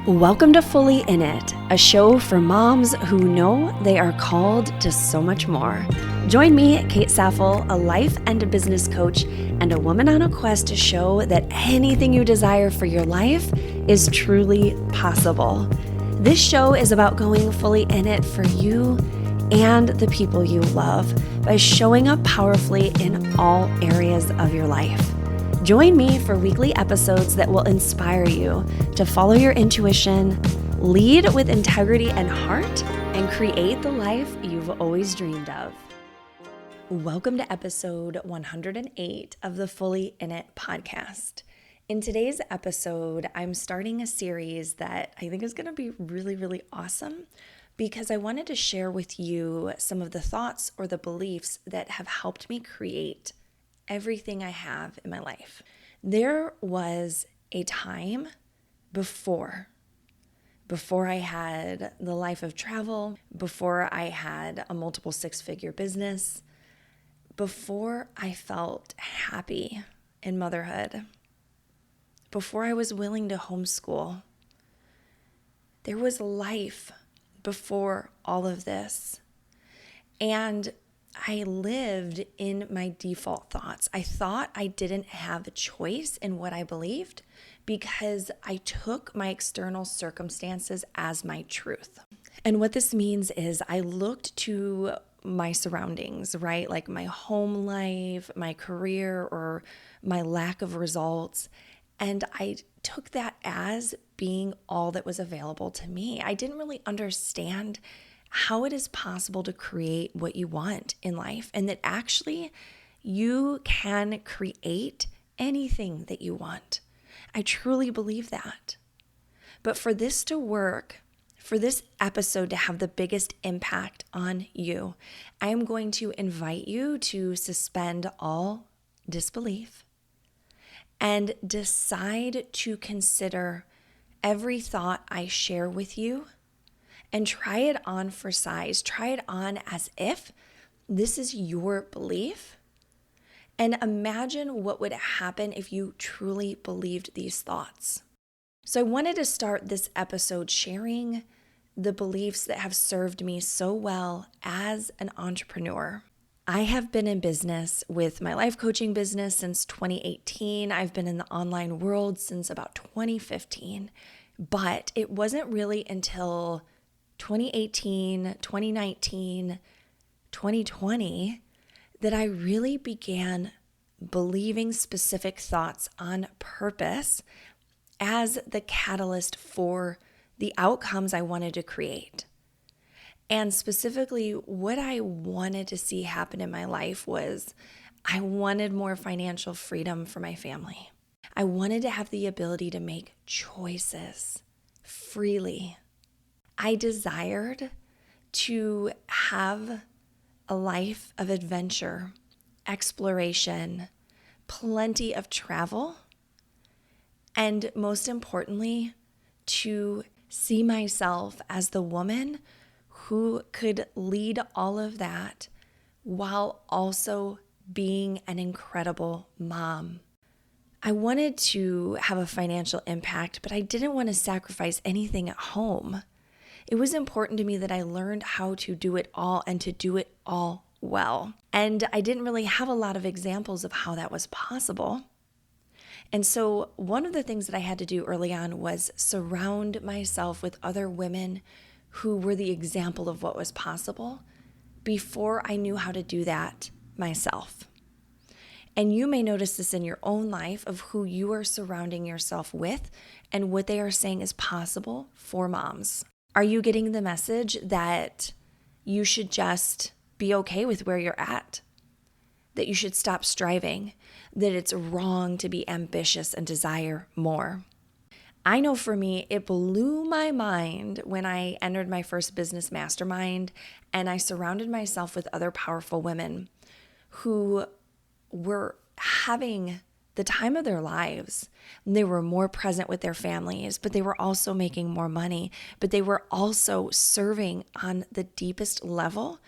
Welcome to Fully In It, a show for moms who know they are called to so much more. Join me, Kate Saffel, a life and a business coach, and a woman on a quest to show that anything you desire for your life is truly possible. This show is about going fully in it for you and the people you love by showing up powerfully in all areas of your life. Join me for weekly episodes that will inspire you to follow your intuition, lead with integrity and heart, and create the life you've always dreamed of. Welcome to episode 108 of the Fully In It podcast. In today's episode, I'm starting a series that I think is going to be really, really awesome because I wanted to share with you some of the thoughts or the beliefs that have helped me create everything I have in my life. There was a time before I had the life of travel, before I had a multiple six-figure business, before I felt happy in motherhood, before I was willing to homeschool. There was life before all of this. And I lived in my default thoughts. I thought I didn't have a choice in what I believed because I took my external circumstances as my truth. And what this means is I looked to my surroundings, right? Like my home life, my career, or my lack of results. And I took that as being all that was available to me. I didn't really understand how it is possible to create what you want in life, and that actually you can create anything that you want. I truly believe that. But for this to work, for this episode to have the biggest impact on you, I am going to invite you to suspend all disbelief and decide to consider every thought I share with you and try it on for size. Try it on as if this is your belief. And imagine what would happen if you truly believed these thoughts. So I wanted to start this episode sharing the beliefs that have served me so well as an entrepreneur. I have been in business with my life coaching business since 2018. I've been in the online world since about 2015. But it wasn't really until 2018, 2019, 2020, that I really began believing specific thoughts on purpose as the catalyst for the outcomes I wanted to create. And specifically, what I wanted to see happen in my life was I wanted more financial freedom for my family. I wanted to have the ability to make choices freely. I desired to have a life of adventure, exploration, plenty of travel, and most importantly, to see myself as the woman who could lead all of that while also being an incredible mom. I wanted to have a financial impact, but I didn't want to sacrifice anything at home. It was important to me that I learned how to do it all and to do it all well. And I didn't really have a lot of examples of how that was possible. And so one of the things that I had to do early on was surround myself with other women who were the example of what was possible before I knew how to do that myself. And you may notice this in your own life of who you are surrounding yourself with and what they are saying is possible for moms. Are you getting the message that you should just be okay with where you're at? That you should stop striving? That it's wrong to be ambitious and desire more? I know for me, it blew my mind when I entered my first business mastermind and I surrounded myself with other powerful women who were having the time of their lives. They were more present with their families, but they were also making more money, but they were also serving on the deepest level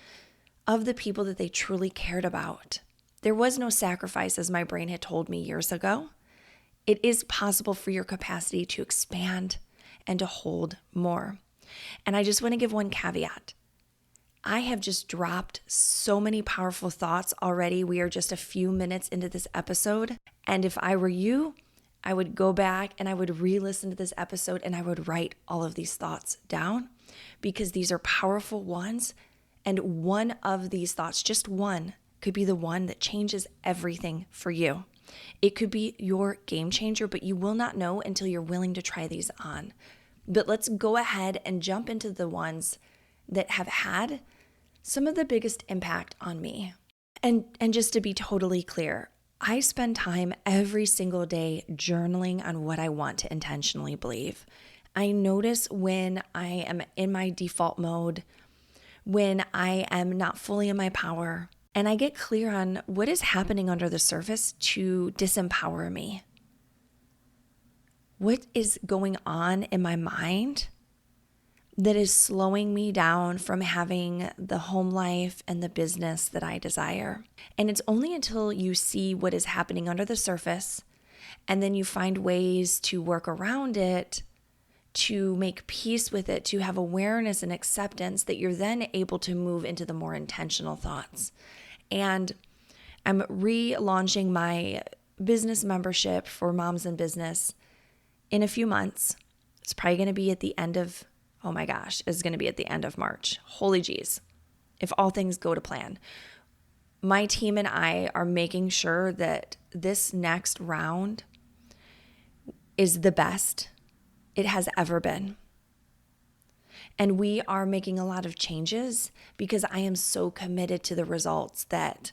of the people that they truly cared about. There was no sacrifice, as my brain had told me years ago. It is possible for your capacity to expand and to hold more. And I just want to give one caveat. I have just dropped so many powerful thoughts already. We are just a few minutes into this episode. And if I were you, I would go back and I would re-listen to this episode and I would write all of these thoughts down because these are powerful ones. And one of these thoughts, just one, could be the one that changes everything for you. It could be your game changer, but you will not know until you're willing to try these on. But let's go ahead and jump into the ones that have had some of the biggest impact on me. And just to be totally clear, I spend time every single day journaling on what I want to intentionally believe. I notice when I am in my default mode, when I am not fully in my power, and I get clear on what is happening under the surface to disempower me. What is going on in my mind that is slowing me down from having the home life and the business that I desire? And it's only until you see what is happening under the surface and then you find ways to work around it, to make peace with it, to have awareness and acceptance, that you're then able to move into the more intentional thoughts. And I'm relaunching my business membership for Moms in Business in a few months. It's probably going to be at the end of, oh my gosh, it's going to be at the end of March. Holy geez. If all things go to plan. My team and I are making sure that this next round is the best it has ever been. And we are making a lot of changes because I am so committed to the results that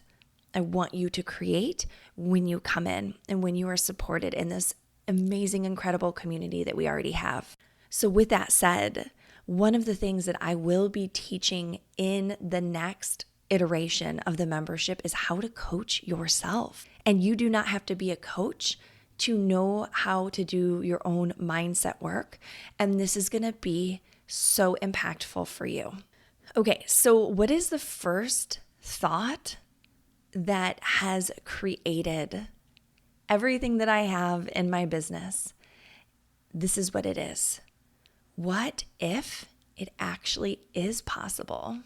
I want you to create when you come in and when you are supported in this amazing, incredible community that we already have. So with that said, one of the things that I will be teaching in the next iteration of the membership is how to coach yourself. And you do not have to be a coach to know how to do your own mindset work. And this is going to be so impactful for you. Okay, so what is the first thought that has created everything that I have in my business? This is what it is. What if it actually is possible?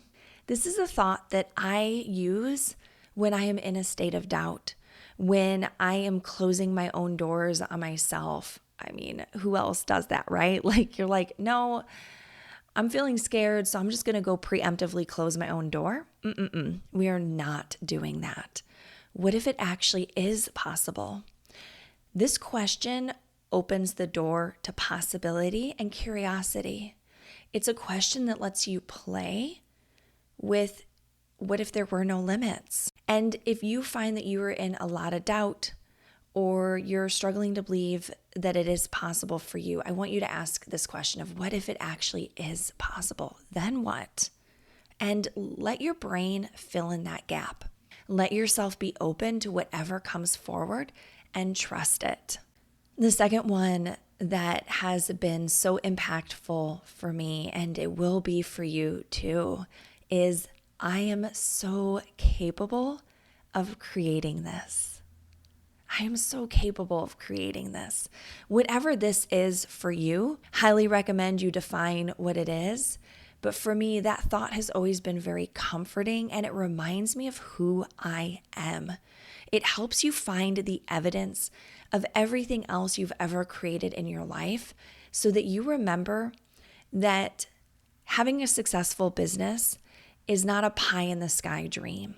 This is a thought that I use when I am in a state of doubt, when I am closing my own doors on myself. I mean, who else does that, right? Like, you're like, no, I'm feeling scared, so I'm just going to go preemptively close my own door. We are not doing that. What if it actually is possible? This question opens the door to possibility and curiosity. It's a question that lets you play with what if there were no limits? And if you find that you are in a lot of doubt or you're struggling to believe that it is possible for you, I want you to ask this question of what if it actually is possible? Then what? And let your brain fill in that gap. Let yourself be open to whatever comes forward and trust it. The second one that has been so impactful for me, and it will be for you too, is I am so capable of creating this. I am so capable of creating this. Whatever this is for you, highly recommend you define what it is. But for me, that thought has always been very comforting, and it reminds me of who I am. It helps you find the evidence of everything else you've ever created in your life so that you remember that having a successful business is not a pie in the sky dream.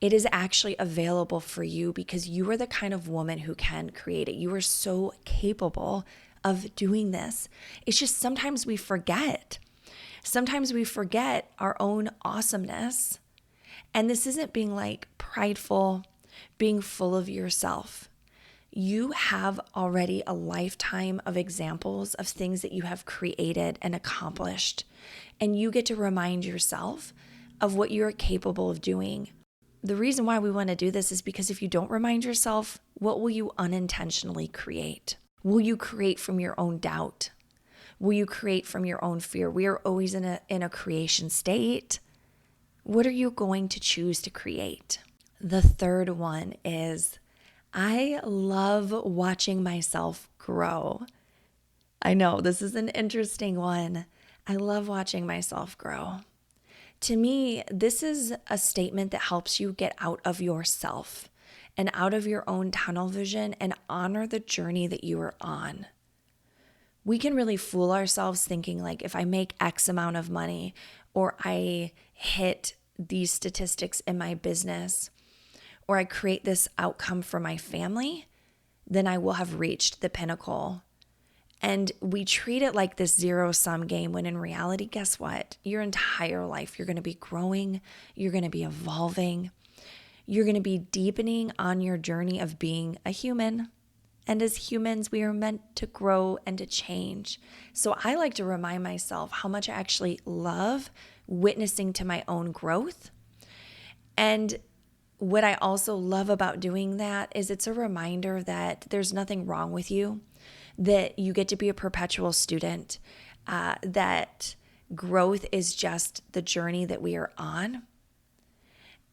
It is actually available for you because you are the kind of woman who can create it. You are so capable of doing this. It's just sometimes we forget. Sometimes we forget our own awesomeness. And this isn't being like prideful, being full of yourself. You have already a lifetime of examples of things that you have created and accomplished. And you get to remind yourself of what you're capable of doing. The reason why we want to do this is because if you don't remind yourself, what will you unintentionally create? Will you create from your own doubt? Will you create from your own fear? We are always in a creation state. What are you going to choose to create? The third one is I love watching myself grow. I know this is an interesting one. I love watching myself grow. To me, this is a statement that helps you get out of yourself and out of your own tunnel vision and honor the journey that you are on. We can really fool ourselves thinking like, if I make X amount of money or I hit these statistics in my business or I create this outcome for my family, then I will have reached the pinnacle. And we treat it like this zero-sum game when in reality, guess what? Your entire life, you're going to be growing, you're going to be evolving, you're going to be deepening on your journey of being a human. And as humans, we are meant to grow and to change. So I like to remind myself how much I actually love witnessing to my own growth. And what I also love about doing that is it's a reminder that there's nothing wrong with you, that you get to be a perpetual student, that growth is just the journey that we are on.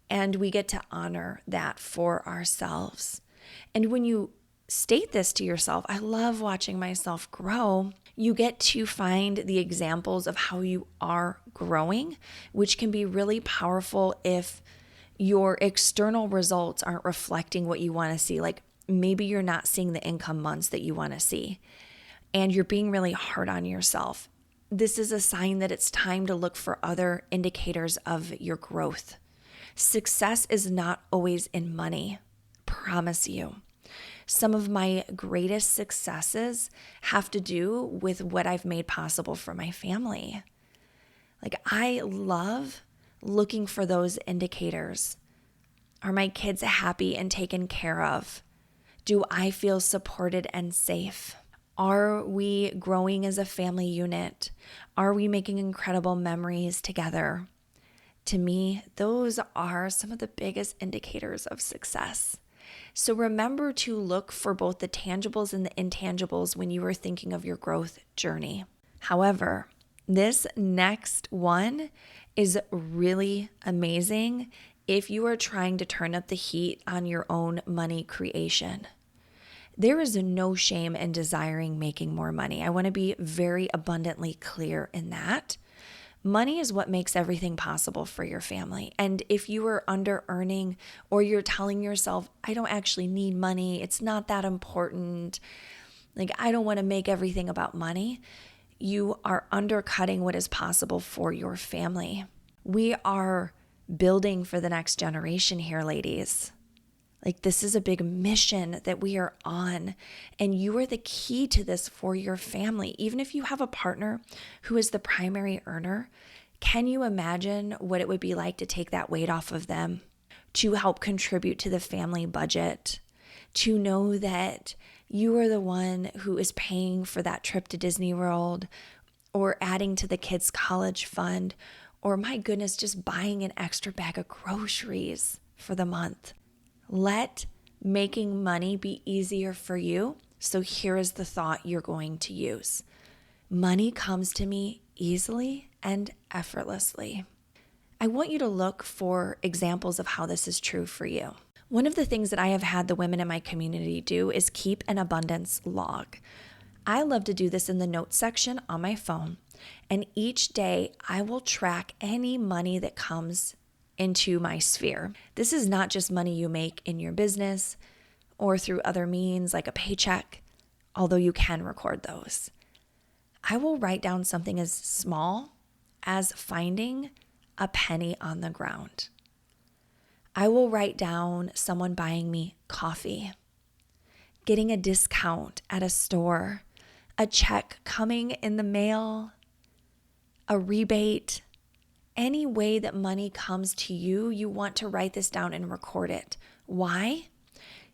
And we get to honor that for ourselves. And when you state this to yourself, I love watching myself grow, you get to find the examples of how you are growing, which can be really powerful if your external results aren't reflecting what you want to see. Like maybe you're not seeing the income months that you want to see, and you're being really hard on yourself. This is a sign that it's time to look for other indicators of your growth. Success is not always in money, promise you. Some of my greatest successes have to do with what I've made possible for my family. Like I love looking for those indicators. Are my kids happy and taken care of? Do I feel supported and safe? Are we growing as a family unit? Are we making incredible memories together? To me, those are some of the biggest indicators of success. So remember to look for both the tangibles and the intangibles when you are thinking of your growth journey. However, this next one is really amazing if you are trying to turn up the heat on your own money creation. There is no shame in desiring making more money. I want to be very abundantly clear in that. Money is what makes everything possible for your family. And if you are under earning or you're telling yourself, I don't actually need money, it's not that important, like I don't want to make everything about money, you are undercutting what is possible for your family. We are building for the next generation here, ladies. Like this is a big mission that we are on, and you are the key to this for your family. Even if you have a partner who is the primary earner, can you imagine what it would be like to take that weight off of them, to help contribute to the family budget, to know that you are the one who is paying for that trip to Disney World or adding to the kids' college fund, or my goodness, just buying an extra bag of groceries for the month. Let making money be easier for you. So here is the thought you're going to use. Money comes to me easily and effortlessly. I want you to look for examples of how this is true for you. One of the things that I have had the women in my community do is keep an abundance log. I love to do this in the notes section on my phone. And each day I will track any money that comes into my sphere. This is not just money you make in your business or through other means like a paycheck, although you can record those. I will write down something as small as finding a penny on the ground. I will write down someone buying me coffee, getting a discount at a store, a check coming in the mail, a rebate. Any way that money comes to you, you want to write this down and record it. Why?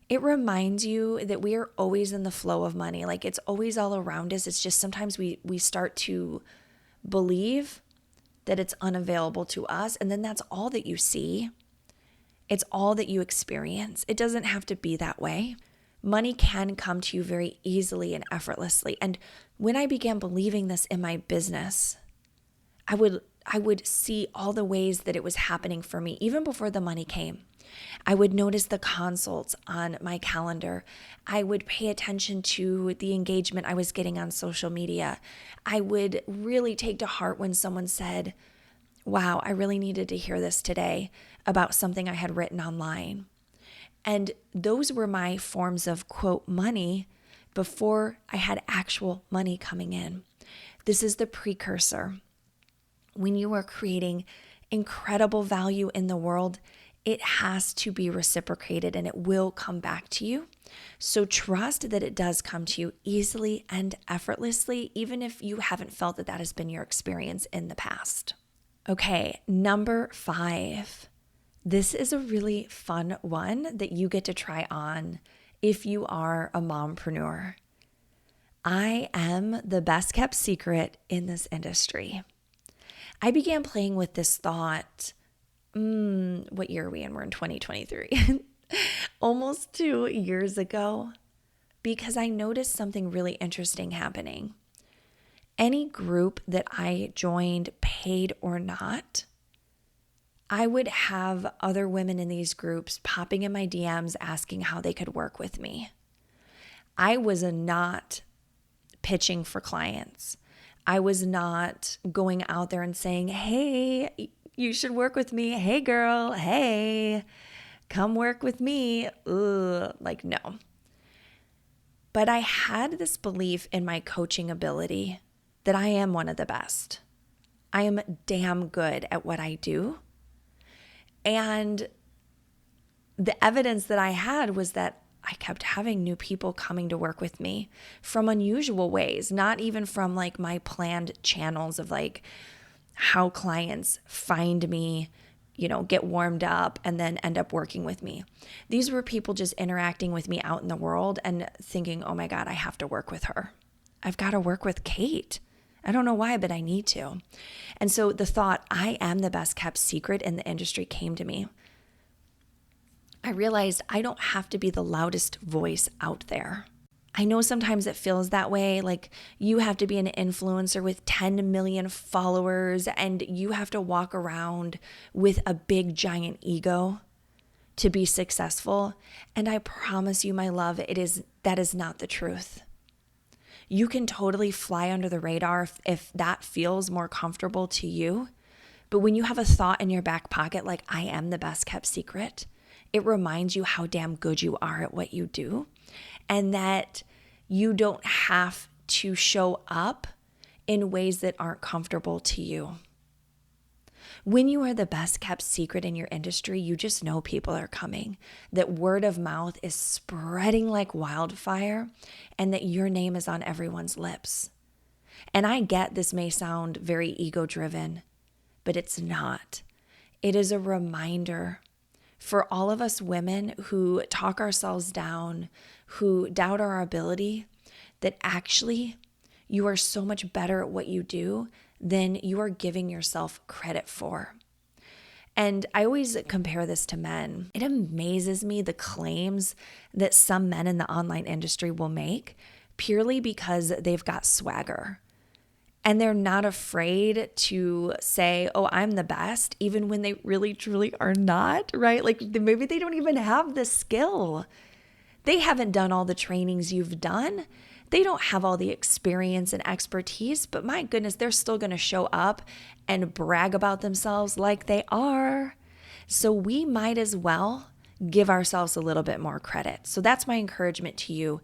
It reminds you that we are always in the flow of money. Like it's always all around us. It's just sometimes we start to believe that it's unavailable to us. And then that's all that you see. It's all that you experience. It doesn't have to be that way. Money can come to you very easily and effortlessly. And when I began believing this in my business, I I would see all the ways that it was happening for me, even before the money came. I would notice the consults on my calendar. I would pay attention to the engagement I was getting on social media. I would really take to heart when someone said, wow, I really needed to hear this today about something I had written online. And those were my forms of, quote, money before I had actual money coming in. This is the precursor. When you are creating incredible value in the world, it has to be reciprocated and it will come back to you. So trust that it does come to you easily and effortlessly, even if you haven't felt that that has been your experience in the past. Okay, number 5. This is a really fun one that you get to try on if you are a mompreneur. I am the best kept secret in this industry. I began playing with this thought, what year are we in? We're in 2023. Almost 2 years ago, because I noticed something really interesting happening. Any group that I joined, paid or not, I would have other women in these groups popping in my DMs asking how they could work with me. I was not pitching for clients. I was not going out there and saying, hey, you should work with me. Hey, girl. Hey, come work with me. Like, no. But I had this belief in my coaching ability that I am one of the best. I am damn good at what I do. And the evidence that I had was that I kept having new people coming to work with me from unusual ways, not even from like my planned channels of like how clients find me, get warmed up and then end up working with me. These were people just interacting with me out in the world and thinking, oh my God, I have to work with her. I've got to work with Kate. I don't know why, but I need to. And so the thought, I am the best kept secret in the industry came to me. I realized I don't have to be the loudest voice out there. I know sometimes it feels that way, like you have to be an influencer with 10 million followers and you have to walk around with a big giant ego to be successful. And I promise you, my love, that is not the truth. You can totally fly under the radar if that feels more comfortable to you. But when you have a thought in your back pocket like I am the best kept secret, it reminds you how damn good you are at what you do and that you don't have to show up in ways that aren't comfortable to you. When you are the best kept secret in your industry, you just know people are coming, that word of mouth is spreading like wildfire, and that your name is on everyone's lips. And I get this may sound very ego-driven, but it's not. It is a reminder for all of us women who talk ourselves down, who doubt our ability, that actually you are so much better at what you do than you are giving yourself credit for. And I always compare this to men. It amazes me the claims that some men in the online industry will make purely because they've got swagger. And they're not afraid to say, oh, I'm the best, even when they really, truly are not, right? Like maybe they don't even have the skill. They haven't done all the trainings you've done. They don't have all the experience and expertise, but my goodness, they're still going to show up and brag about themselves like they are. So we might as well give ourselves a little bit more credit. So that's my encouragement to you.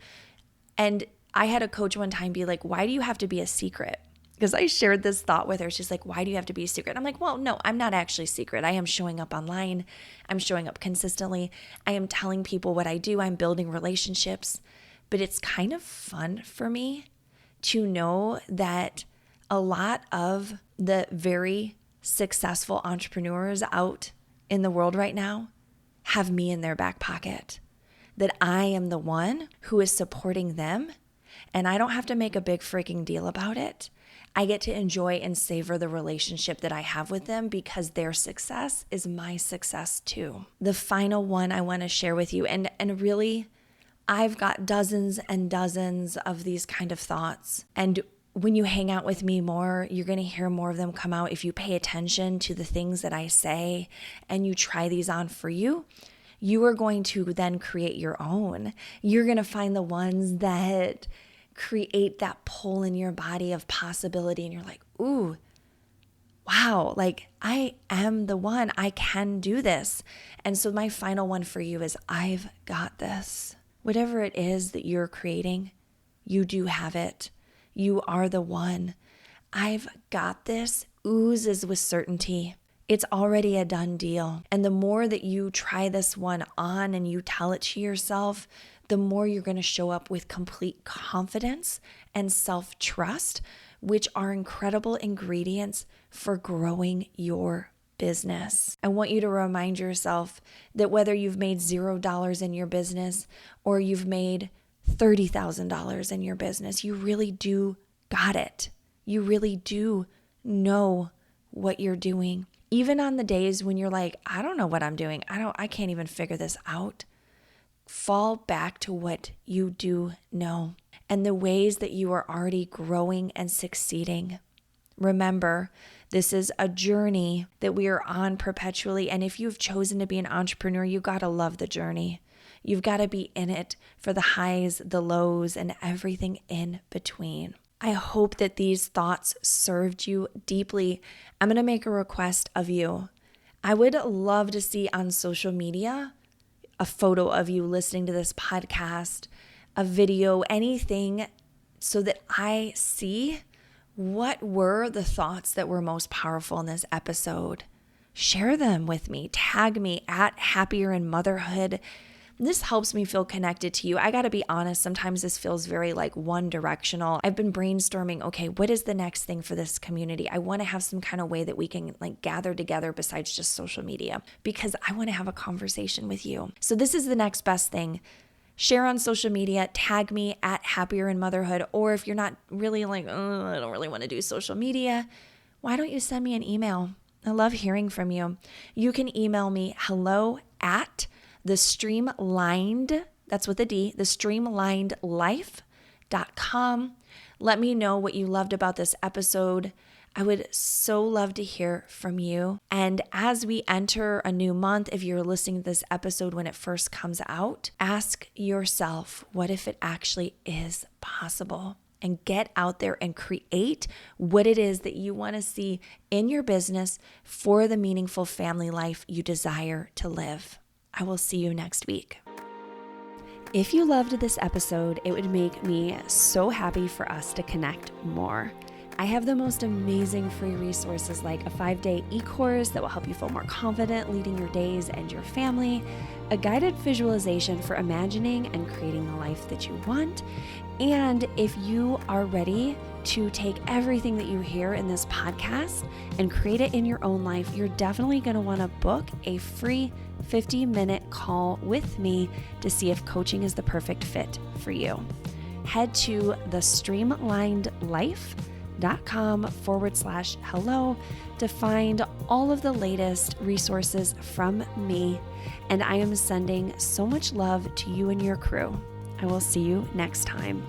And I had a coach one time be like, why do you have to be a secret? Because I shared this thought with her. She's like, why do you have to be a secret? I'm like, well, no, I'm not actually secret. I am showing up online. I'm showing up consistently. I am telling people what I do. I'm building relationships. But it's kind of fun for me to know that a lot of the very successful entrepreneurs out in the world right now have me in their back pocket. That I am the one who is supporting them, and I don't have to make a big freaking deal about it. I get to enjoy and savor the relationship that I have with them because their success is my success too. The final one I want to share with you, and really, I've got dozens and dozens of these kind of thoughts. And when you hang out with me more, you're going to hear more of them come out. If you pay attention to the things that I say and you try these on for you, you are going to then create your own. You're going to find the ones that create that pull in your body of possibility. And you're like, ooh, wow, like I am the one. I can do this. And so my final one for you is I've got this. Whatever it is that you're creating, you do have it. You are the one. I've got this oozes with certainty. It's already a done deal. And the more that you try this one on and you tell it to yourself, the more you're going to show up with complete confidence and self-trust, which are incredible ingredients for growing your business. I want you to remind yourself that whether you've made $0 in your business or you've made $30,000 in your business, you really do got it. You really do know what you're doing. Even on the days when you're like, I don't know what I'm doing. I can't even figure this out. Fall back to what you do know and the ways that you are already growing and succeeding. Remember, this is a journey that we are on perpetually. And if you've chosen to be an entrepreneur, you got to love the journey. You've got to be in it for the highs, the lows, and everything in between. I hope that these thoughts served you deeply. I'm going to make a request of you. I would love to see on social media a photo of you listening to this podcast, a video, anything, so that I see what were the thoughts that were most powerful in this episode. Share them with me. Tag me at Happier in Motherhood. This helps me feel connected to you. I got to be honest, sometimes this feels very like one directional. I've been brainstorming, okay, what is the next thing for this community? I want to have some kind of way that we can like gather together besides just social media because I want to have a conversation with you. So this is the next best thing. Share on social media, tag me at Happier in Motherhood, or if you're not really like, oh, I don't really want to do social media, why don't you send me an email? I love hearing from you. You can email me hello@thestreamlined, that's with a D, thestreamlinedlife.com. Let me know what you loved about this episode. I would so love to hear from you. And as we enter a new month, if you're listening to this episode when it first comes out, ask yourself, what if it actually is possible? And get out there and create what it is that you want to see in your business for the meaningful family life you desire to live. I will see you next week. If you loved this episode, it would make me so happy for us to connect more. I have the most amazing free resources like a 5-day e-course that will help you feel more confident leading your days and your family, a guided visualization for imagining and creating the life that you want. And if you are ready to take everything that you hear in this podcast and create it in your own life, you're definitely going to want to book a free 50-minute call with me to see if coaching is the perfect fit for you. Head to thestreamlinedlife.com/hello to find all of the latest resources from me. And I am sending so much love to you and your crew. I will see you next time.